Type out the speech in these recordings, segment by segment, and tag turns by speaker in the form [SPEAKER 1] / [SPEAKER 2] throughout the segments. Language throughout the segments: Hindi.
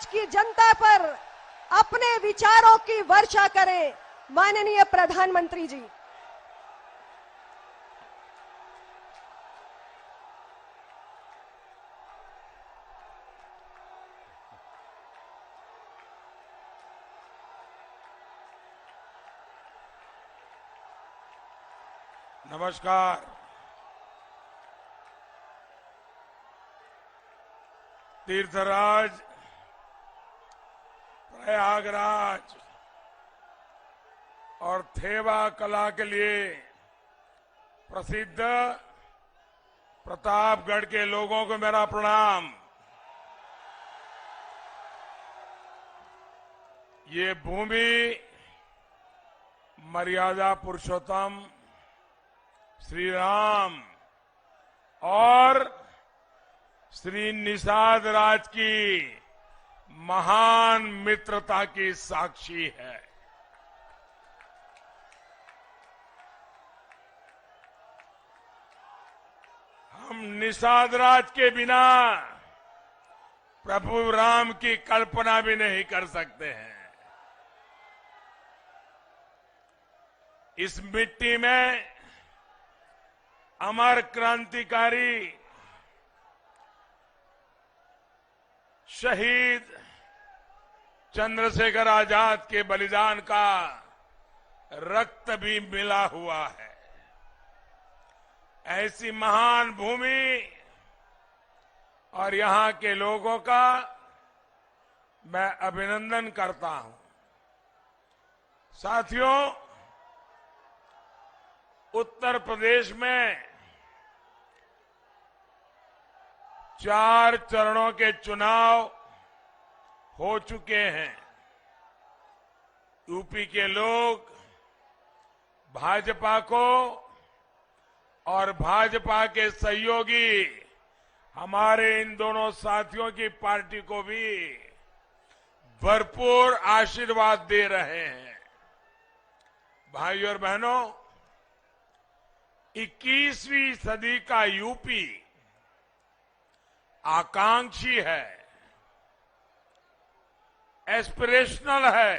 [SPEAKER 1] राज्य की जनता पर अपने विचारों की वर्षा करें। माननीय प्रधानमंत्री जी,
[SPEAKER 2] नमस्कार। तीर्थराज प्रयागराज और थेवा कला के लिए प्रसिद्ध प्रतापगढ़ के लोगों को मेरा प्रणाम। ये भूमि मर्यादा पुरुषोत्तम श्री राम और श्री निषाद राज की महान मित्रता की साक्षी है। हम निषाद राज के बिना प्रभु राम की कल्पना भी नहीं कर सकते हैं। इस मिट्टी में अमर क्रांतिकारी शहीद चंद्रशेखर आजाद के बलिदान का रक्त भी मिला हुआ है। ऐसी महान भूमि और यहां के लोगों का मैं अभिनंदन करता हूं। साथियों, उत्तर प्रदेश में 4 चरणों के चुनाव हो चुके हैं। यूपी के लोग भाजपा को और भाजपा के सहयोगी हमारे इन दोनों साथियों की पार्टी को भी भरपूर आशीर्वाद दे रहे हैं। भाइयों और बहनों, 21वीं सदी का यूपी आकांक्षी है, एस्पिरेशनल है,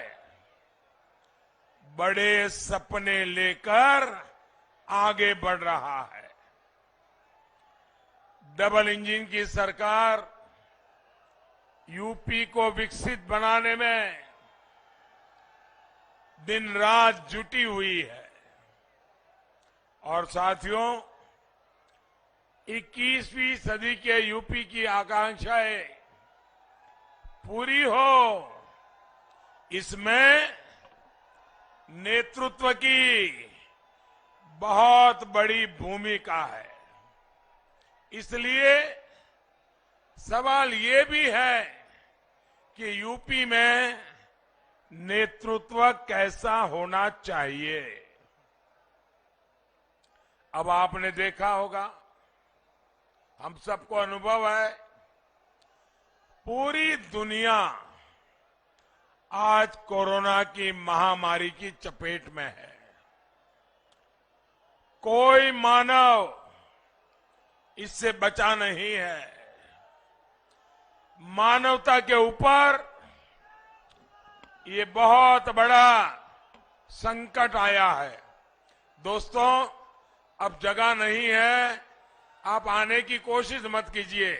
[SPEAKER 2] बड़े सपने लेकर आगे बढ़ रहा है। डबल इंजन की सरकार यूपी को विकसित बनाने में दिन रात जुटी हुई है। और साथियों, 21वीं सदी के यूपी की आकांक्षाएं पूरी हो, इसमें नेतृत्व की बहुत बड़ी भूमिका है। इसलिए सवाल ये भी है कि यूपी में नेतृत्व कैसा होना चाहिए। अब आपने देखा होगा, हम सबको अनुभव है, पूरी दुनिया आज कोरोना की महामारी की चपेट में है। कोई मानव इससे बचा नहीं है। मानवता के ऊपर ये बहुत बड़ा संकट आया है। दोस्तों, अब जगह नहीं है, आप आने की कोशिश मत कीजिए,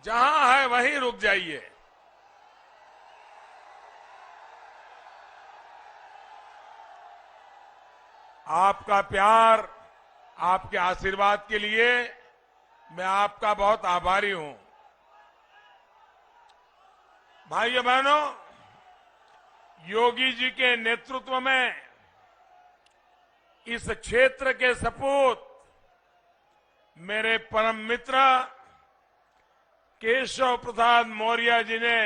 [SPEAKER 2] जहां है वहीं रुक जाइए। आपका प्यार, आपके आशीर्वाद के लिए मैं आपका बहुत आभारी हूं। भाइयों बहनों, योगी जी के नेतृत्व में इस क्षेत्र के सपूत मेरे परम मित्र केशव प्रसाद मौर्य जी ने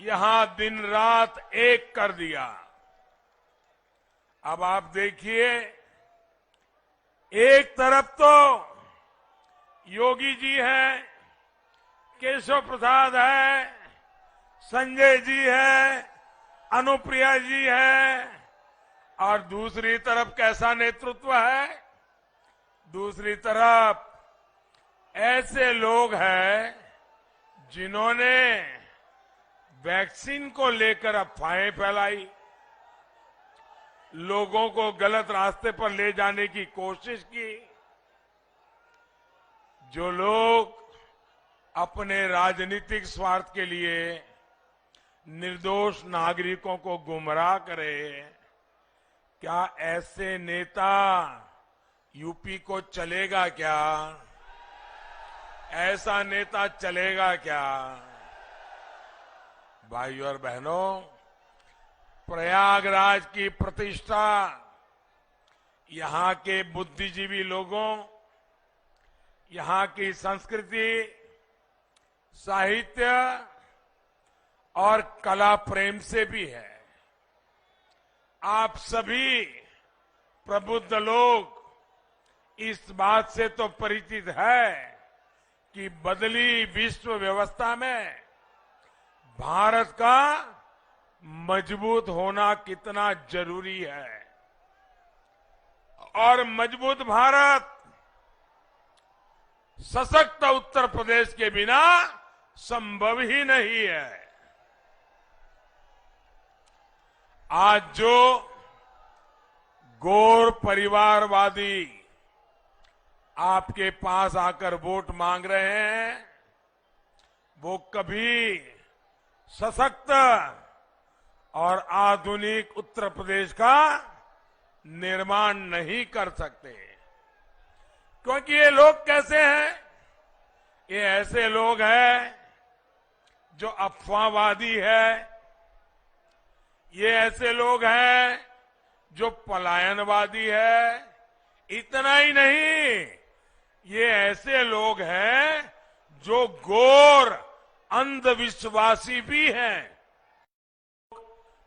[SPEAKER 2] यहां दिन रात एक कर दिया। अब आप देखिए, एक तरफ तो योगी जी हैं, केशव प्रसाद है, संजय जी है, अनुप्रिया जी है, और दूसरी तरफ कैसा नेतृत्व है? दूसरी तरफ ऐसे लोग हैं जिन्होंने वैक्सीन को लेकर अफवाहें फैलाई, लोगों को गलत रास्ते पर ले जाने की कोशिश की। जो लोग अपने राजनीतिक स्वार्थ के लिए निर्दोष नागरिकों को गुमराह करे, क्या ऐसे नेता यूपी को चलेगा क्या? ऐसा नेता चलेगा क्या? भाइयों और बहनों, प्रयागराज की प्रतिष्ठा, यहां के बुद्धिजीवी लोगों, यहां की संस्कृति, साहित्य और कला प्रेम से भी है। आप सभी प्रबुद्ध लोग इस बात से तो परिचित है कि बदली विश्व व्यवस्था में भारत का मजबूत होना कितना जरूरी है। और मजबूत भारत सशक्त उत्तर प्रदेश के बिना संभव ही नहीं है। आज जो गौर परिवारवादी आपके पास आकर वोट मांग रहे हैं, वो कभी सशक्त और आधुनिक उत्तर प्रदेश का निर्माण नहीं कर सकते। क्योंकि ये लोग कैसे हैं? ये ऐसे लोग हैं जो अफवाहवादी है, ये ऐसे लोग हैं जो पलायनवादी है। इतना ही नहीं, ये ऐसे लोग हैं जो घोर अंधविश्वासी भी हैं।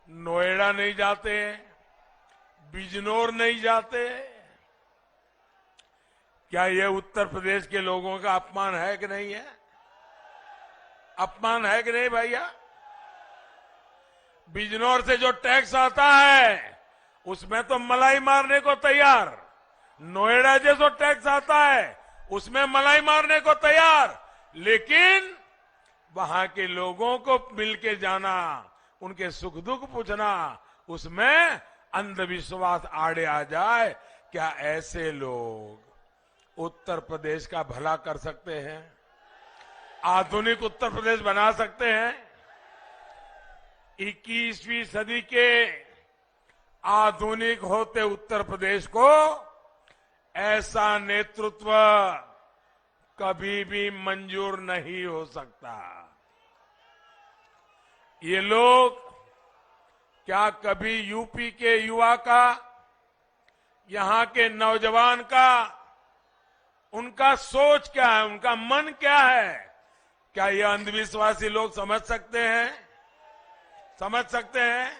[SPEAKER 2] नोएडा नहीं जाते, बिजनौर नहीं जाते। क्या ये उत्तर प्रदेश के लोगों का अपमान है कि नहीं है? अपमान है कि नहीं भैया? बिजनौर से जो टैक्स आता है उसमें तो मलाई मारने को तैयार, नोएडा से जो टैक्स आता है उसमें मलाई मारने को तैयार, लेकिन वहां के लोगों को मिलके जाना, उनके सुख दुख पूछना, उसमें अंधविश्वास आड़े आ जाए। क्या ऐसे लोग उत्तर प्रदेश का भला कर सकते हैं? आधुनिक उत्तर प्रदेश बना सकते हैं? 21वीं सदी के आधुनिक होते उत्तर प्रदेश को ऐसा नेतृत्व कभी भी मंजूर नहीं हो सकता। ये लोग क्या कभी यूपी के युवा का, यहां के नौजवान का, उनका सोच क्या है, उनका मन क्या है, क्या ये अंधविश्वासी लोग समझ सकते हैं? समझ सकते हैं?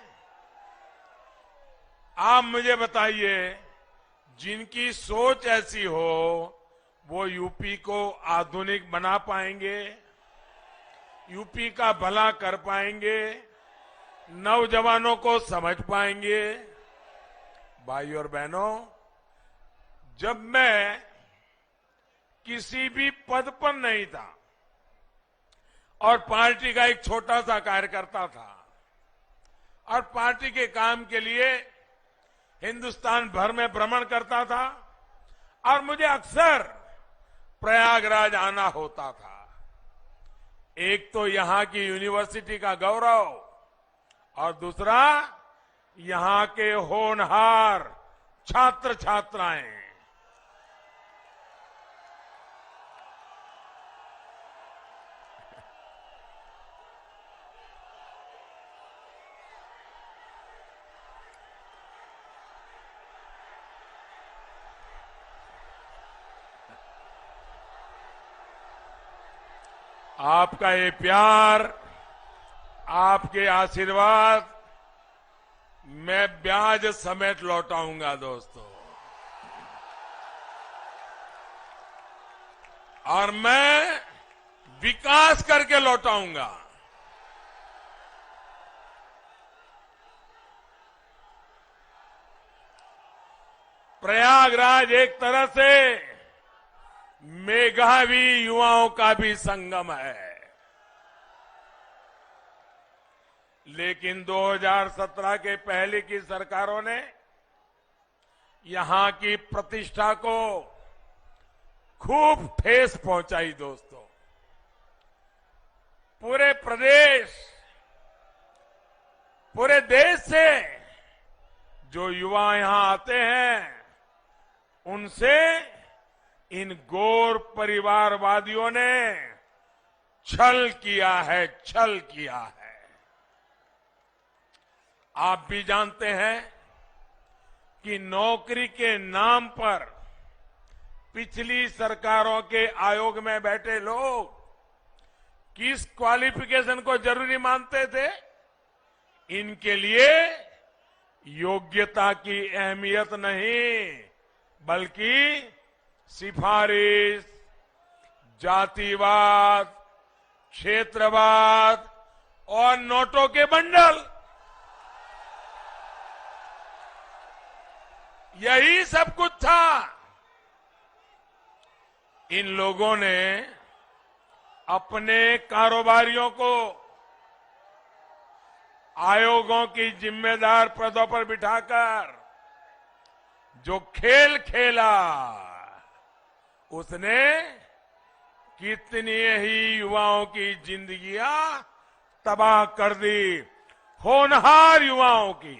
[SPEAKER 2] आप मुझे बताइए, जिनकी सोच ऐसी हो वो यूपी को आधुनिक बना पाएंगे? यूपी का भला कर पाएंगे? नौजवानों को समझ पाएंगे? भाइयों और बहनों, जब मैं किसी भी पद पर नहीं था और पार्टी का एक छोटा सा कार्यकर्ता था और पार्टी के काम के लिए हिंदुस्तान भर में भ्रमण करता था और मुझे अक्सर प्रयागराज आना होता था। एक तो यहां की यूनिवर्सिटी का गौरव और दूसरा यहां के होनहार छात्र छात्राएं। आपका ये प्यार, आपके आशीर्वाद मैं ब्याज समेत लौटाऊंगा दोस्तों। और मैं विकास करके लौटाऊंगा। प्रयागराज एक तरह से मेधावी युवाओं का भी संगम है। लेकिन 2017 के पहले की सरकारों ने यहां की प्रतिष्ठा को खूब ठेस पहुंचाई दोस्तों। पूरे प्रदेश, पूरे देश से जो युवा यहां आते हैं, उनसे इन गौर परिवारवादियों ने छल किया है, छल किया है। आप भी जानते हैं कि नौकरी के नाम पर पिछली सरकारों के आयोग में बैठे लोग किस क्वालिफिकेशन को जरूरी मानते थे? इनके लिए योग्यता की अहमियत नहीं, बल्कि सिफारिश, जातिवाद, क्षेत्रवाद और नोटों के बंडल, यही सब कुछ था। इन लोगों ने अपने कारोबारियों को आयोगों की जिम्मेदार पदों पर बिठाकर जो खेल खेला, उसने कितनी ही युवाओं की जिंदगियां तबाह कर दी, होनहार युवाओं की।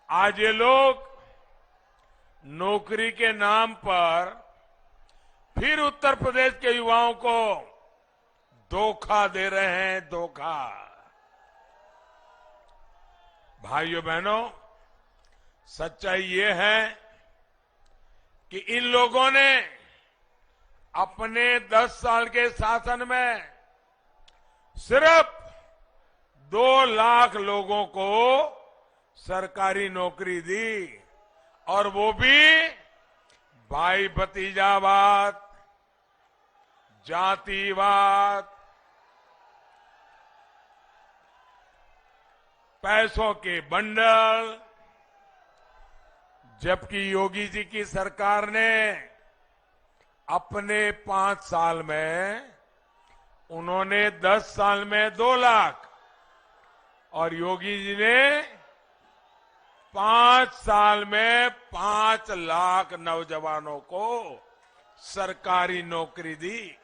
[SPEAKER 2] आज ये लोग नौकरी के नाम पर फिर उत्तर प्रदेश के युवाओं को धोखा दे रहे हैं, धोखा। भाइयों बहनों, सच्चाई ये है कि इन लोगों ने अपने 10 साल के शासन में सिर्फ 2 लाख लोगों को सरकारी नौकरी दी, और वो भी भाई भतीजावाद, जातिवाद, पैसों के बंडल। जबकि योगी जी की सरकार ने अपने 5 साल में, उन्होंने 10 साल में 2 लाख, और योगी जी ने 5 साल में 5 लाख नौजवानों को सरकारी नौकरी दी।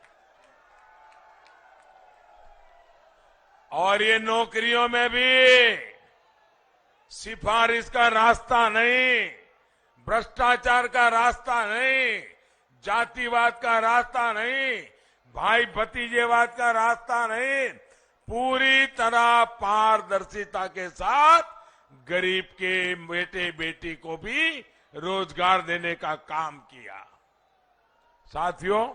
[SPEAKER 2] और ये नौकरियों में भी सिफारिश का रास्ता नहीं, भ्रष्टाचार का रास्ता नहीं, जातिवाद का रास्ता नहीं, भाई भतीजेवाद का रास्ता नहीं, पूरी तरह पारदर्शिता के साथ गरीब के बेटे बेटी को भी रोजगार देने का काम किया। साथियों,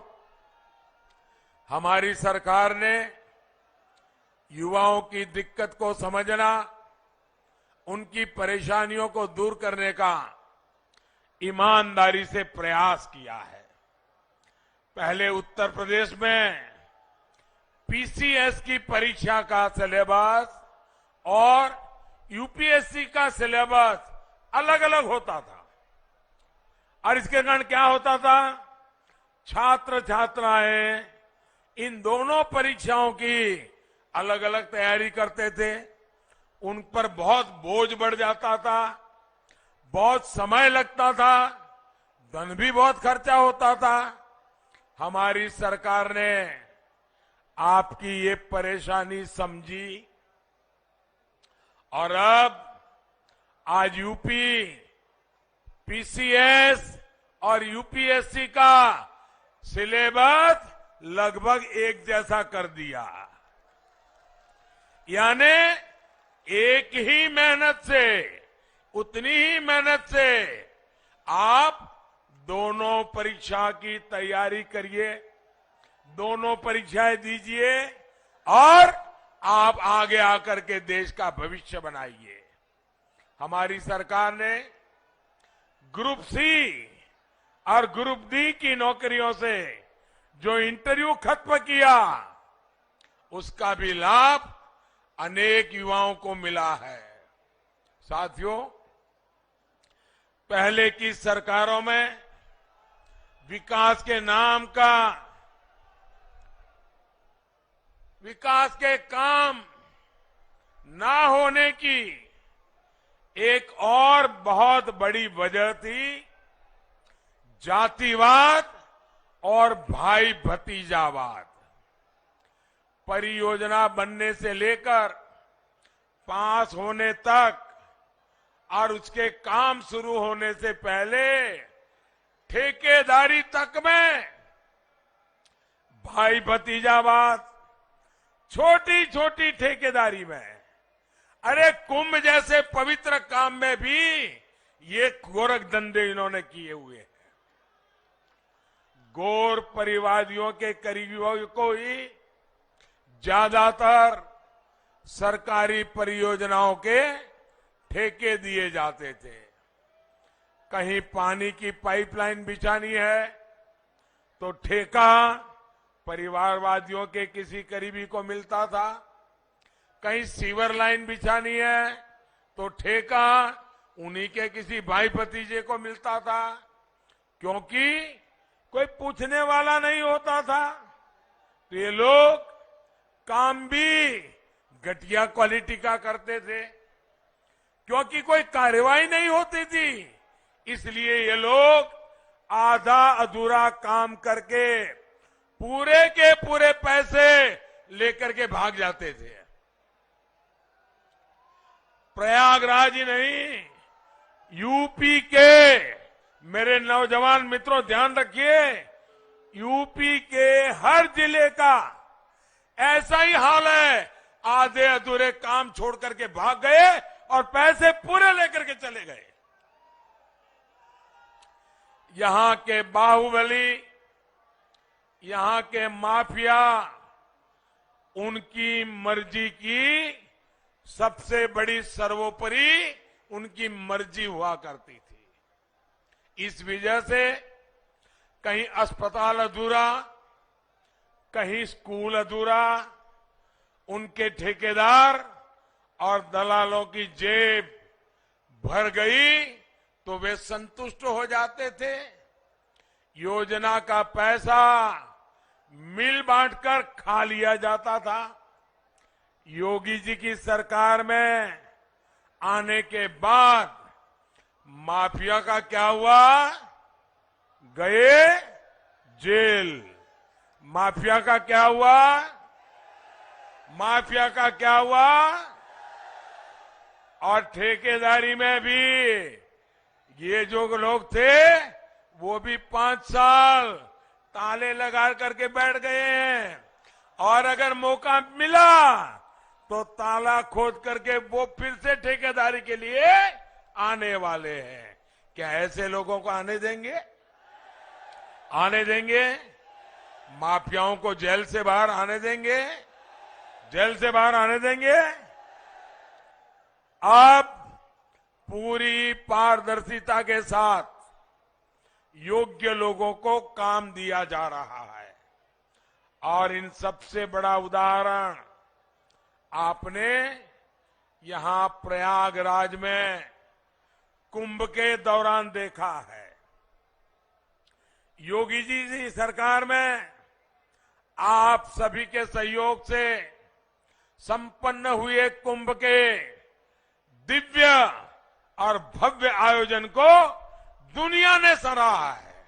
[SPEAKER 2] हमारी सरकार ने युवाओं की दिक्कत को समझना, उनकी परेशानियों को दूर करने का ईमानदारी से प्रयास किया है। पहले उत्तर प्रदेश में पीसीएस की परीक्षा का सिलेबस और यूपीएससी का सिलेबस अलग अलग होता था, और इसके कारण क्या होता था, छात्र छात्राएं इन दोनों परीक्षाओं की अलग अलग तैयारी करते थे। उन पर बहुत बोझ बढ़ जाता था, बहुत समय लगता था, धन भी बहुत खर्चा होता था। हमारी सरकार ने आपकी ये परेशानी समझी, और अब आज यूपी पीसीएस और यूपीएससी का सिलेबस लगभग एक जैसा कर दिया। यानी एक ही मेहनत से, उतनी ही मेहनत से आप दोनों परीक्षा की तैयारी करिए, दोनों परीक्षाएं दीजिए, और आप आगे आकर के देश का भविष्य बनाइए। हमारी सरकार ने ग्रुप सी और ग्रुप डी की नौकरियों से जो इंटरव्यू खत्म किया, उसका भी लाभ अनेक युवाओं को मिला है। साथियों, पहले की सरकारों में विकास के नाम का, विकास के काम ना होने की एक और बहुत बड़ी वजह थी जातिवाद और भाई भतीजावाद। परियोजना बनने से लेकर पास होने तक और उसके काम शुरू होने से पहले ठेकेदारी तक में भाई भतीजावाद, छोटी छोटी ठेकेदारी में, अरे कुंभ जैसे पवित्र काम में भी ये गोरख धंधे इन्होंने किए हुए हैं। गौर परिवादियों के करीबियों को ही ज्यादातर सरकारी परियोजनाओं के ठेके दिए जाते थे। कहीं पानी की पाइपलाइन बिछानी है तो ठेका परिवारवादियों के किसी करीबी को मिलता था, कहीं सीवर लाइन बिछानी है तो ठेका उन्हीं के किसी भाई भतीजे को मिलता था, क्योंकि कोई पूछने वाला नहीं होता था। तो ये लोग काम भी घटिया क्वालिटी का करते थे, क्योंकि कोई कार्रवाई नहीं होती थी, इसलिए ये लोग आधा अधूरा काम करके पूरे के पूरे पैसे लेकर के भाग जाते थे। प्रयागराज ही नहीं, यूपी के मेरे नौजवान मित्रों ध्यान रखिए, यूपी के हर जिले का ऐसा ही हाल है। आधे अधूरे काम छोड़ करके भाग गए और पैसे पूरे लेकर के चले गए। यहां के बाहुबली, यहां के माफिया, उनकी मर्जी की सबसे बड़ी सर्वोपरि उनकी मर्जी हुआ करती थी। इस वजह से कहीं अस्पताल अधूरा, कहीं स्कूल अधूरा, उनके ठेकेदार और दलालों की जेब भर गई तो वे संतुष्ट हो जाते थे। योजना का पैसा मिल बांटकर खा लिया जाता था। योगी जी की सरकार में आने के बाद माफिया का क्या हुआ? गए जेल। माफिया का क्या हुआ? माफिया का क्या हुआ? और ठेकेदारी में भी ये जो लोग थे वो भी 5 साल ताले लगा करके बैठ गए हैं, और अगर मौका मिला तो ताला खोद करके वो फिर से ठेकेदारी के लिए आने वाले हैं। क्या ऐसे लोगों को आने देंगे? आने देंगे? माफियाओं को जेल से बाहर आने देंगे? जेल से बाहर आने देंगे? अब पूरी पारदर्शिता के साथ योग्य लोगों को काम दिया जा रहा है, और इन सबसे बड़ा उदाहरण आपने यहां प्रयागराज में कुंभ के दौरान देखा है। योगी जी की सरकार में आप सभी के सहयोग से संपन्न हुए कुंभ के दिव्य और भव्य आयोजन को दुनिया ने सराहा है।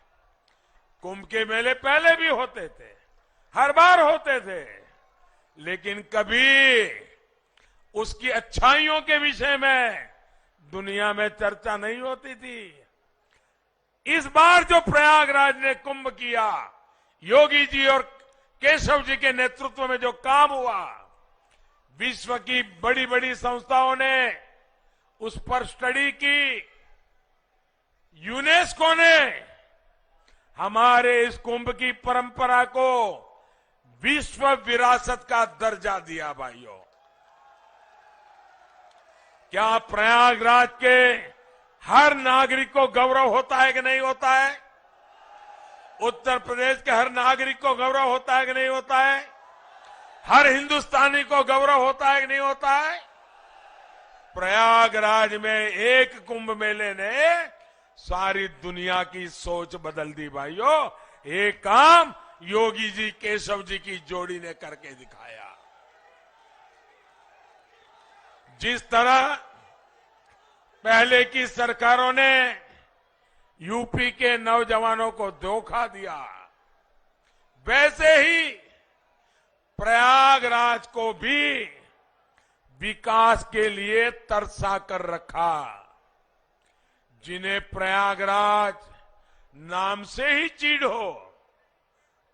[SPEAKER 2] कुंभ के मेले पहले भी होते थे, हर बार होते थे, लेकिन कभी उसकी अच्छाइयों के विषय में दुनिया में चर्चा नहीं होती थी। इस बार जो प्रयागराज ने कुंभ किया, योगी जी और केशव जी के नेतृत्व में जो काम हुआ, विश्व की बड़ी बड़ी संस्थाओं ने उस पर स्टडी की। यूनेस्को ने हमारे इस कुंभ की परंपरा को विश्व विरासत का दर्जा दिया। भाइयों, क्या प्रयागराज के हर नागरिक को गौरव होता है कि नहीं होता है? उत्तर प्रदेश के हर नागरिक को गौरव होता है कि नहीं होता है? हर हिंदुस्तानी को गौरव होता है कि नहीं होता है? प्रयागराज में एक कुंभ मेले ने सारी दुनिया की सोच बदल दी। भाइयों, एक काम योगी जी केशव जी की जोड़ी ने करके दिखाया। जिस तरह पहले की सरकारों ने यूपी के नौजवानों को धोखा दिया, वैसे ही प्रयागराज को भी विकास के लिए तरसा कर रखा। जिन्हें प्रयागराज नाम से ही चीड़ हो,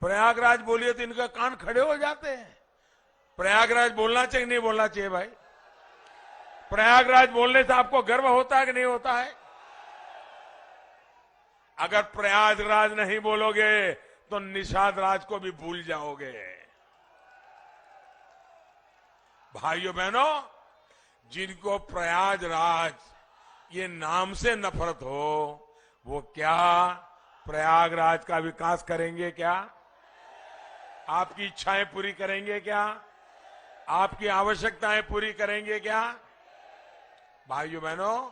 [SPEAKER 2] प्रयागराज बोलिए तो इनका कान खड़े हो जाते हैं। प्रयागराज बोलना चाहिए नहीं बोलना चाहिए भाई? प्रयागराज बोलने से आपको गर्व होता है कि नहीं होता है? अगर प्रयागराज नहीं बोलोगे तो निषाद राज को भी भूल जाओगे। भाइयों बहनों, जिनको प्रयागराज ये नाम से नफरत हो, वो क्या प्रयागराज का विकास करेंगे? क्या आपकी इच्छाएं पूरी करेंगे? क्या आपकी आवश्यकताएं पूरी करेंगे? क्या भाइयों बहनों,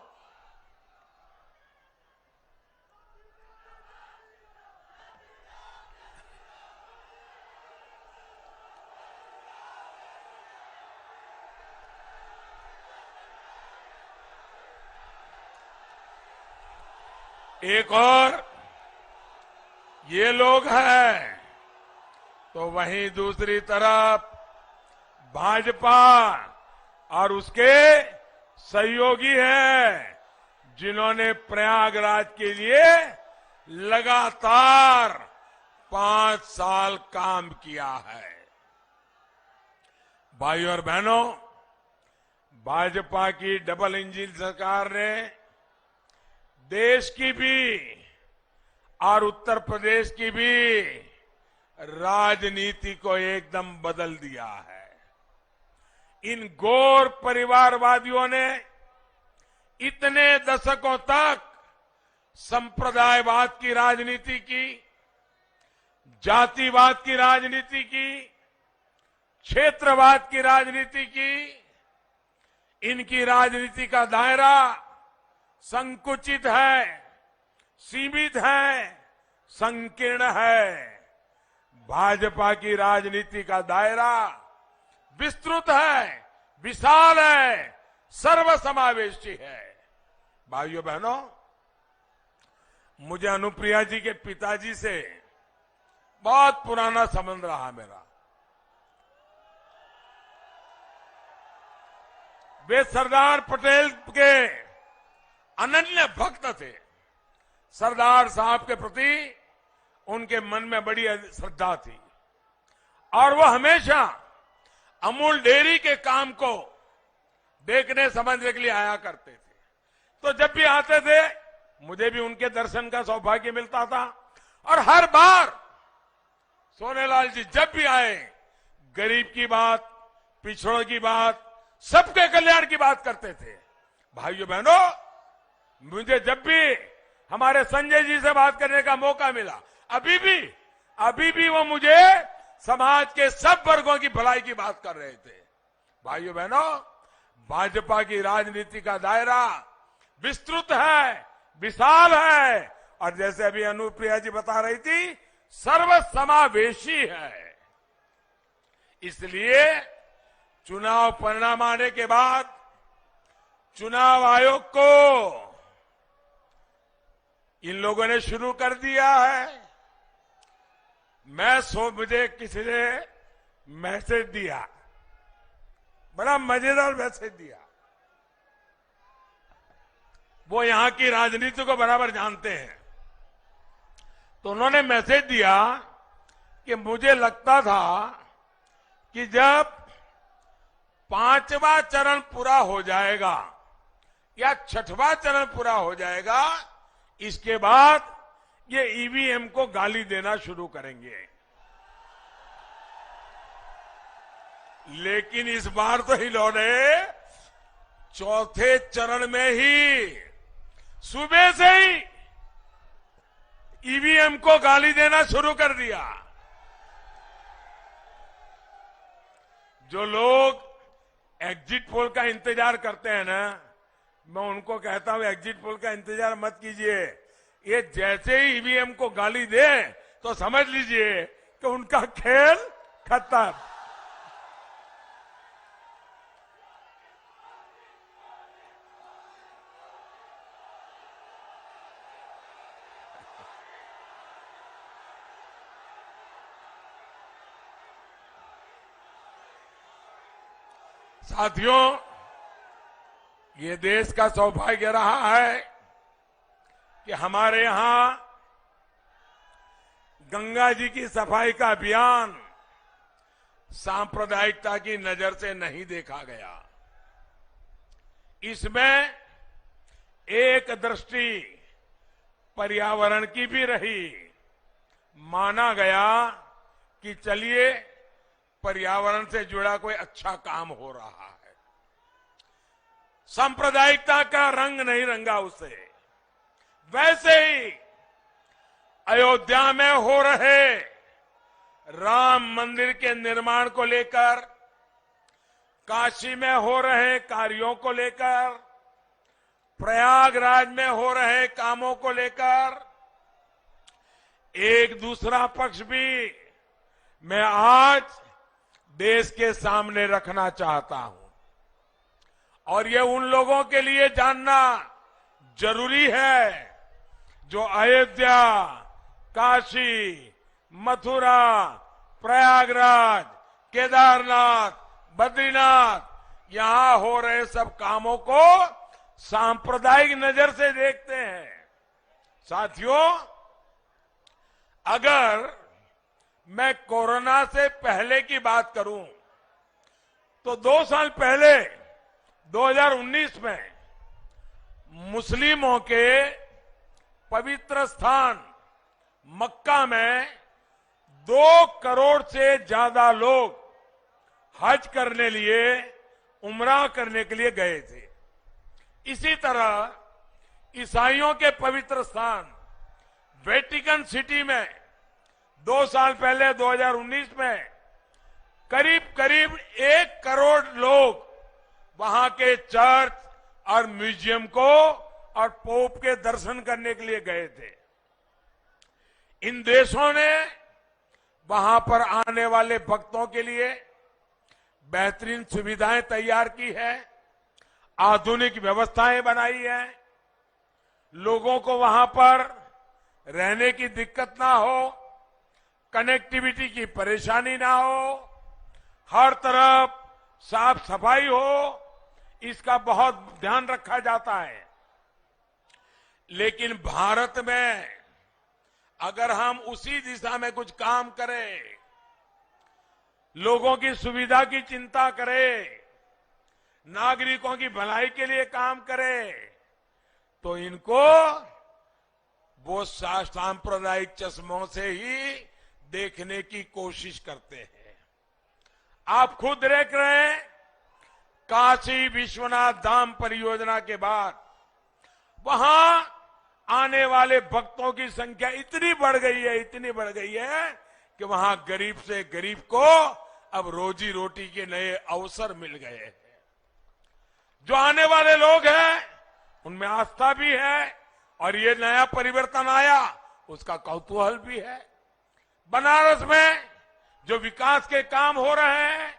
[SPEAKER 2] एक और ये लोग हैं, तो वहीं दूसरी तरफ भाजपा और उसके सहयोगी हैं, जिन्होंने प्रयागराज के लिए लगातार 5 साल काम किया है। भाइयों और बहनों, भाजपा की डबल इंजन सरकार ने देश की भी और उत्तर प्रदेश की भी राजनीति को एकदम बदल दिया है। इन घोर परिवारवादियों ने इतने दशकों तक संप्रदायवाद की राजनीति की, जातिवाद की राजनीति की, क्षेत्रवाद की राजनीति की। इनकी राजनीति का दायरा संकुचित है, सीमित है, संकीर्ण है। भाजपा की राजनीति का दायरा विस्तृत है, विशाल है, सर्वसमावेशी है। भाइयों बहनों, मुझे अनुप्रिया जी के पिताजी से बहुत पुराना संबंध रहा मेरा। वे सरदार पटेल के अनन्य भक्त थे। सरदार साहब के प्रति उनके मन में बड़ी श्रद्धा थी और वो हमेशा अमूल डेयरी के काम को देखने समझने के लिए आया करते थे। तो जब भी आते थे, मुझे भी उनके दर्शन का सौभाग्य मिलता था। और हर बार सोनेलाल जी जब भी आए, गरीब की बात, पिछड़ों की बात, सबके कल्याण की बात करते थे। भाइयों बहनों, मुझे जब भी हमारे संजय जी से बात करने का मौका मिला, अभी भी वो मुझे समाज के सब वर्गों की भलाई की बात कर रहे थे। भाइयों बहनों, भाजपा की राजनीति का दायरा विस्तृत है, विशाल है और जैसे अभी अनुप्रिया जी बता रही थी, सर्वसमावेशी है। इसलिए चुनाव परिणाम आने के बाद चुनाव आयोग को इन लोगों ने शुरू कर दिया है। मुझे किसी ने मैसेज दिया, बड़ा मजेदार मैसेज दिया। वो यहां की राजनीति को बराबर जानते हैं। तो उन्होंने मैसेज दिया कि मुझे लगता था कि जब 5वां चरण पूरा हो जाएगा या 6वां चरण पूरा हो जाएगा, इसके बाद ये ईवीएम को गाली देना शुरू करेंगे। लेकिन इस बार तो इन्होंने 4थे चरण में ही सुबह से ही ईवीएम को गाली देना शुरू कर दिया। जो लोग एग्जिट पोल का इंतजार करते हैं ना, मैं उनको कहता हूं एग्जिट पोल का इंतजार मत कीजिए। ये जैसे ही ईवीएम को गाली दे तो समझ लीजिए कि उनका खेल खत्म। साथियों, ये देश का सौभाग्य रहा है कि हमारे यहां गंगा जी की सफाई का अभियान सांप्रदायिकता की नजर से नहीं देखा गया। इसमें एक दृष्टि पर्यावरण की भी रही। माना गया कि चलिए पर्यावरण से जुड़ा कोई अच्छा काम हो रहा है। सांप्रदायिकता का रंग नहीं रंगा उसे। वैसे ही अयोध्या में हो रहे राम मंदिर के निर्माण को लेकर, काशी में हो रहे कार्यों को लेकर, प्रयागराज में हो रहे कामों को लेकर एक दूसरा पक्ष भी मैं आज देश के सामने रखना चाहता हूं। और ये उन लोगों के लिए जानना जरूरी है जो अयोध्या, काशी, मथुरा, प्रयागराज, केदारनाथ, बद्रीनाथ यहां हो रहे सब कामों को सांप्रदायिक नजर से देखते हैं। साथियों, अगर मैं कोरोना से पहले की बात करूं तो 2 साल पहले 2019 में मुस्लिमों के पवित्र स्थान मक्का में 2 करोड़ से ज्यादा लोग हज करने लिए, उम्रा करने के लिए गए थे। इसी तरह ईसाइयों के पवित्र स्थान वेटिकन सिटी में 2 साल पहले 2019 में करीब करीब 1 करोड़ लोग वहां के चर्च और म्यूजियम को और पोप के दर्शन करने के लिए गए थे। इन देशों ने वहां पर आने वाले भक्तों के लिए बेहतरीन सुविधाएं तैयार की है, आधुनिक व्यवस्थाएं बनाई है, लोगों को वहां पर रहने की दिक्कत ना हो, कनेक्टिविटी की परेशानी ना हो, हर तरफ साफ सफाई हो, इसका बहुत ध्यान रखा जाता है। लेकिन भारत में अगर हम उसी दिशा में कुछ काम करें, लोगों की सुविधा की चिंता करें, नागरिकों की भलाई के लिए काम करें, तो इनको वो सांप्रदायिक चश्मों से ही देखने की कोशिश करते हैं। आप खुद देख रहे हैं, काशी विश्वनाथ धाम परियोजना के बाद वहां आने वाले भक्तों की संख्या इतनी बढ़ गई है कि वहां गरीब से गरीब को अब रोजी रोटी के नए अवसर मिल गए हैं। जो आने वाले लोग हैं उनमें आस्था भी है और ये नया परिवर्तन आया उसका कौतूहल भी है। बनारस में जो विकास के काम हो रहे हैं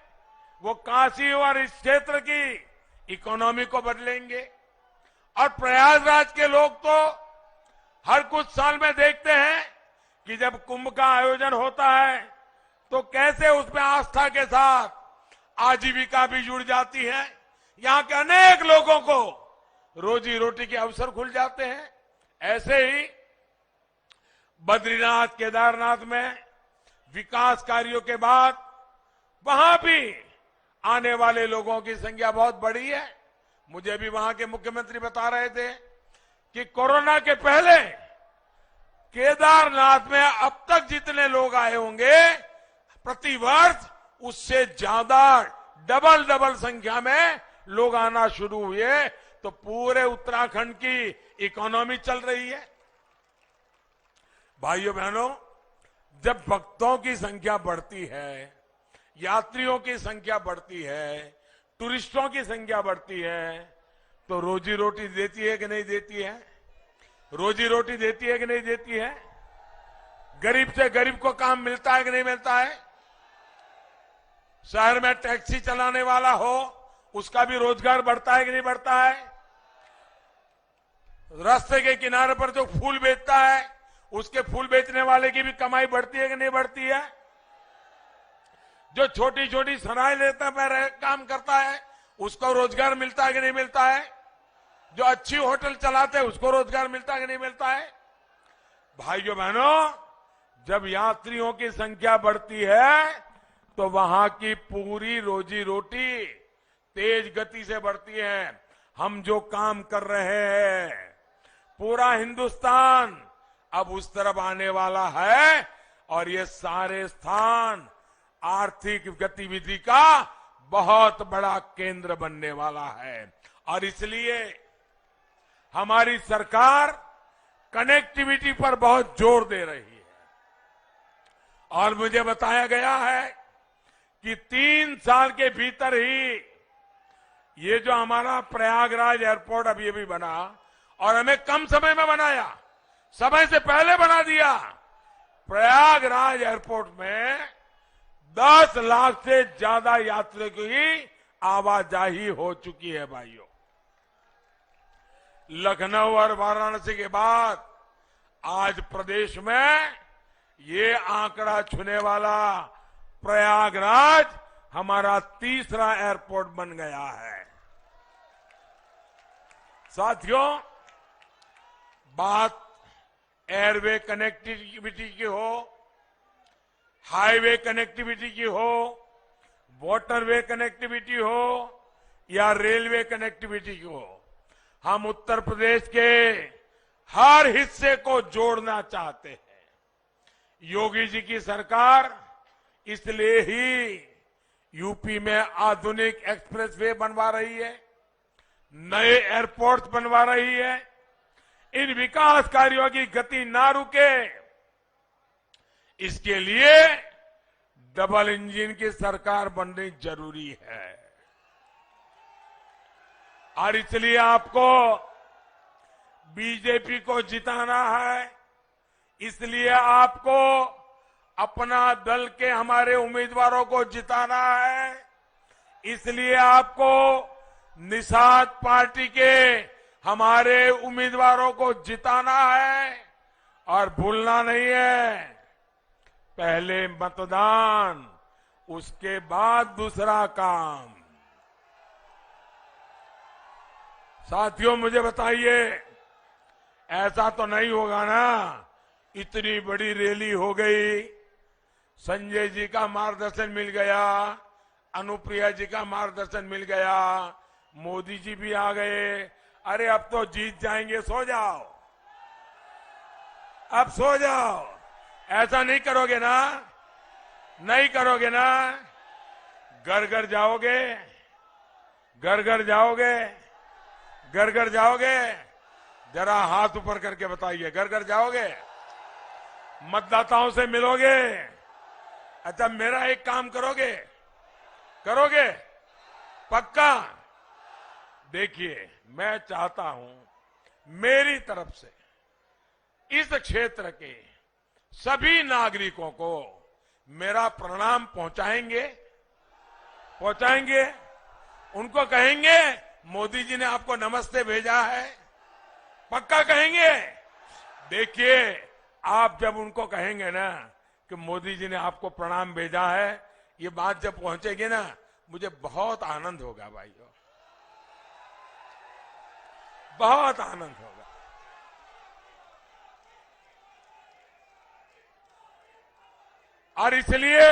[SPEAKER 2] वो काशी और इस क्षेत्र की इकोनॉमी को बदलेंगे। और प्रयागराज के लोग तो हर कुछ साल में देखते हैं कि जब कुंभ का आयोजन होता है तो कैसे उसमें आस्था के साथ आजीविका भी जुड़ जाती है। यहां के अनेक लोगों को रोजी रोटी के अवसर खुल जाते हैं। ऐसे ही बद्रीनाथ, केदारनाथ में विकास कार्यों के बाद वहां भी आने वाले लोगों की संख्या बहुत बढ़ी है। मुझे भी वहां के मुख्यमंत्री बता रहे थे कि कोरोना के पहले केदारनाथ में अब तक जितने लोग आए होंगे प्रति वर्ष उससे ज्यादा डबल संख्या में लोग आना शुरू हुए। तो पूरे उत्तराखंड की इकोनॉमी चल रही है। भाइयों बहनों, जब भक्तों की संख्या बढ़ती है, यात्रियों की संख्या बढ़ती है, टूरिस्टों की संख्या बढ़ती है, तो रोजी रोटी देती है कि नहीं देती है? रोजी रोटी देती है कि नहीं देती है? गरीब से गरीब को काम मिलता है कि नहीं मिलता है? शहर में टैक्सी चलाने वाला हो उसका भी रोजगार बढ़ता है कि नहीं बढ़ता है? रास्ते के किनारे पर जो फूल बेचता है उसके फूल बेचने वाले की भी कमाई बढ़ती है कि नहीं बढ़ती है? जो छोटी छोटी सराय लेता है काम करता है उसको रोजगार मिलता है कि नहीं मिलता है? जो अच्छी होटल चलाते हैं उसको रोजगार मिलता है कि नहीं मिलता है? भाइयों बहनों, जब यात्रियों की संख्या बढ़ती है तो वहां की पूरी रोजी रोटी तेज गति से बढ़ती है। हम जो काम कर रहे हैं, पूरा हिंदुस्तान अब उस तरफ आने वाला है और ये सारे स्थान आर्थिक गतिविधि का बहुत बड़ा केंद्र बनने वाला है। और इसलिए हमारी सरकार कनेक्टिविटी पर बहुत जोर दे रही है। और मुझे बताया गया है कि 3 साल के भीतर ही ये जो हमारा प्रयागराज एयरपोर्ट अभी अभी बना, और हमें कम समय में बनाया, समय से पहले बना दिया। प्रयागराज एयरपोर्ट में 10 लाख से ज्यादा यात्रियों की आवाजाही हो चुकी है। भाइयों, लखनऊ और वाराणसी के बाद आज प्रदेश में ये आंकड़ा छूने वाला प्रयागराज हमारा तीसरा एयरपोर्ट बन गया है। साथियों, बात एयरवे कनेक्टिविटी की हो, हाईवे कनेक्टिविटी की हो, वाटरवे कनेक्टिविटी हो या रेलवे कनेक्टिविटी की हो, हम उत्तर प्रदेश के हर हिस्से को जोड़ना चाहते हैं। योगी जी की सरकार इसलिए ही यूपी में आधुनिक एक्सप्रेसवे बनवा रही है, नए एयरपोर्ट बनवा रही है। इन विकास कार्यों की गति ना रुके, इसके लिए डबल इंजन की सरकार बननी जरूरी है। और इसलिए आपको बीजेपी को जिताना है, इसलिए आपको अपना दल के हमारे उम्मीदवारों को जिताना है, इसलिए आपको निषाद पार्टी के हमारे उम्मीदवारों को जिताना है। और भूलना नहीं है, पहले मतदान, उसके बाद दूसरा काम। साथियों, मुझे बताइए, ऐसा तो नहीं होगा ना, इतनी बड़ी रैली हो गई, संजय जी का मार्गदर्शन मिल गया, अनुप्रिया जी का मार्गदर्शन मिल गया, मोदी जी भी आ गए, अरे अब तो जीत जाएंगे, सो जाओ, अब सो जाओ। ऐसा नहीं करोगे ना, नहीं करोगे ना? घर घर जाओगे, घर घर जाओगे, घर घर जाओगे? जरा हाथ ऊपर करके बताइए, घर घर जाओगे? मतदाताओं से मिलोगे? अच्छा, मेरा एक काम करोगे? करोगे? पक्का? देखिए, मैं चाहता हूं मेरी तरफ से इस क्षेत्र के सभी नागरिकों को मेरा प्रणाम पहुंचाएंगे, पहुंचाएंगे? उनको कहेंगे मोदी जी ने आपको नमस्ते भेजा है? पक्का कहेंगे? देखिए, आप जब उनको कहेंगे ना कि मोदी जी ने आपको प्रणाम भेजा है, ये बात जब पहुंचेगी ना, मुझे बहुत आनंद होगा भाइयों, बहुत आनंद होगा। और इसलिए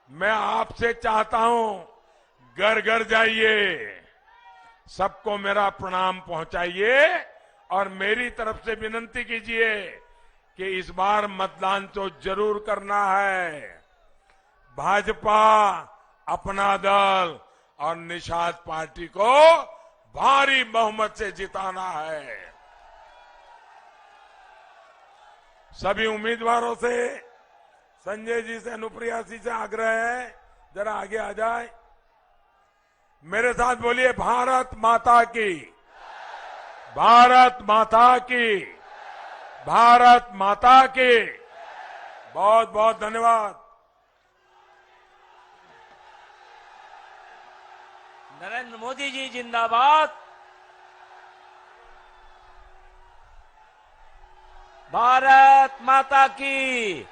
[SPEAKER 2] मैं आपसे चाहता हूं, घर घर जाइए, सबको मेरा प्रणाम पहुंचाइए और मेरी तरफ से विनती कीजिए कि इस बार मतदान तो जरूर करना है। भाजपा, अपना दल और निषाद पार्टी को भारी बहुमत से जिताना है। सभी उम्मीदवारों से, संजय जी से, अनुप्रिया जी से आग्रह है, जरा आगे आ जाए, मेरे साथ बोलिए, भारत माता की, भारत माता की, भारत माता की। बहुत बहुत धन्यवाद।
[SPEAKER 3] नरेंद्र मोदी जी जिंदाबाद, भारत माता की।